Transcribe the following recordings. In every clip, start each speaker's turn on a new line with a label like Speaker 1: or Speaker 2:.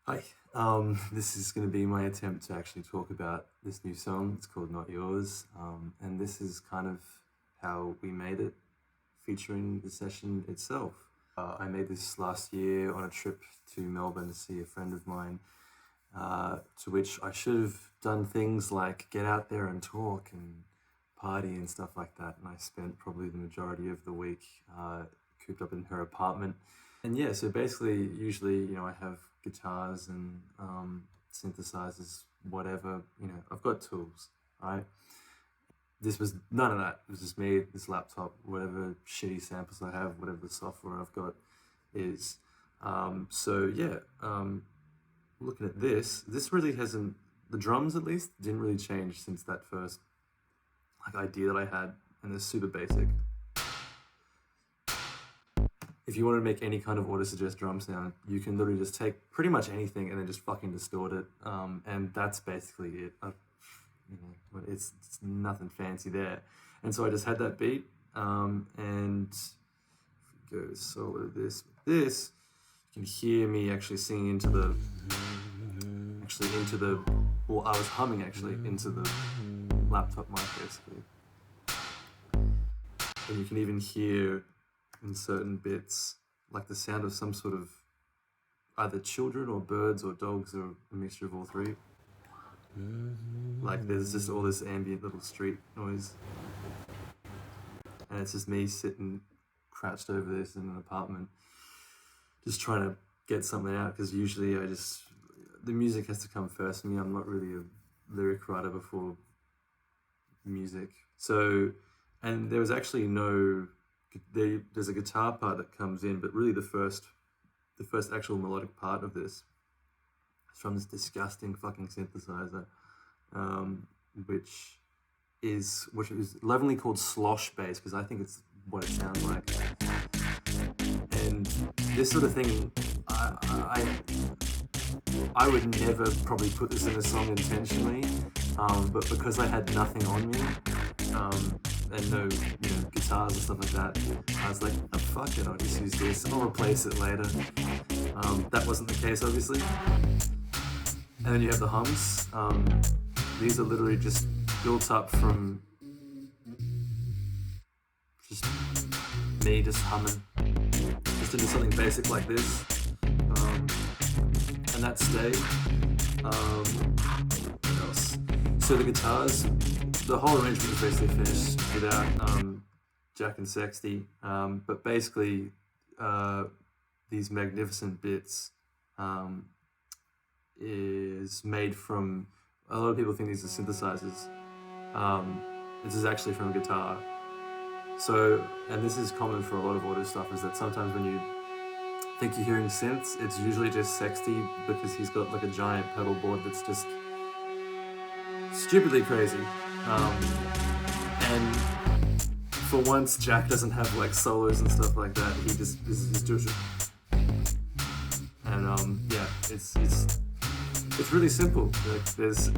Speaker 1: Hi, this is going to be my attempt to actually talk about this new song. It's called Not Yours, and this is kind of how we made it, featuring the session itself. I made this last year on a trip to Melbourne to see a friend of mine, to which I should have done things like get out there and talk and party and stuff like that, and I spent probably the majority of the week cooped up in her apartment. And yeah, so basically, usually, I have guitars and synthesizers, whatever, I've got tools, right? This was none of that. It was just me, this laptop, whatever shitty samples I have, whatever the software I've got is. Looking at this really hasn't, the drums at least, didn't really change since that first idea that I had, and they're super basic. If you want to make any kind of Autosuggest drum sound, you can literally just take pretty much anything and then just fucking distort it, and that's basically it. It's nothing fancy there. And so I just had that beat, and if we go solo this, you can hear me actually singing into the, well, I was humming actually into the laptop mic basically. And you can even hear in certain bits like the sound of some sort of either children or birds or dogs or a mixture of all three. Like there's just all this ambient little street noise, and it's just me sitting crouched over this in an apartment just trying to get something out, because usually the music has to come first for me. I'm not really a lyric writer before music. So, and there was actually there's a guitar part that comes in, but really the first actual melodic part of this is from this disgusting fucking synthesizer, which is lovingly called slosh bass, because I think it's what it sounds like. And this sort of thing, I would never probably put this in a song intentionally, but because I had nothing on me, and no guitars or stuff like that, I was like, oh, fuck it, I'll just use this, I'll replace it later. That wasn't the case, obviously. And then you have the hums. These are literally just built up from just me just humming, just into something basic like this, and that stayed. What else? So the guitars, the whole arrangement is basically finished without Jack and Sexty, but basically these magnificent bits is made from, a lot of people think these are synthesizers. This is actually from a guitar. So, and this is common for a lot of auto stuff, is that sometimes when you think you're hearing synths, it's usually just Sexty, because he's got like a giant pedal board that's just stupidly crazy. And for once, Jack doesn't have like solos and stuff like that. He just does it. And it's really simple. Like, there's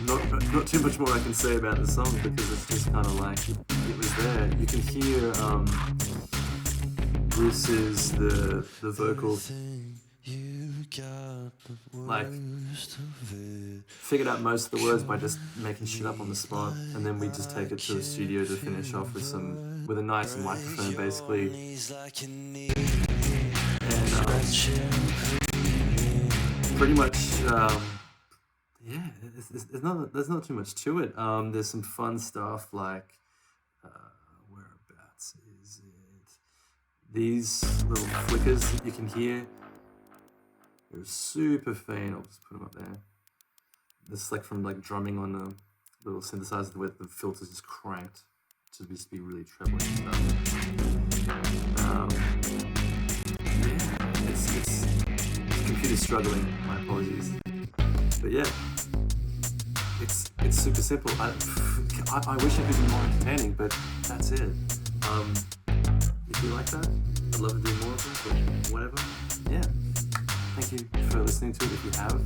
Speaker 1: not too much more I can say about the song, because it's just kind of like it was there. You can hear Bruce's the vocal, like figured out most of the words by just making shit up on the spot, and then we just take it to the studio to finish off with a nice microphone basically. And pretty much there's not too much to it. There's some fun stuff like whereabouts is it? These little flickers that you can hear, they're super faint. I'll just put them up there. This is like from drumming on a little synthesizer where the filter's just cranked to just be really trebly and stuff. It's computer's struggling. My apologies. But yeah, it's super simple. I wish it could be more entertaining, but that's it. If you like that, I'd love to do more of them, but whatever. Yeah. Thank you for listening to it. If you have,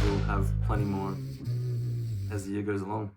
Speaker 1: we'll have plenty more as the year goes along.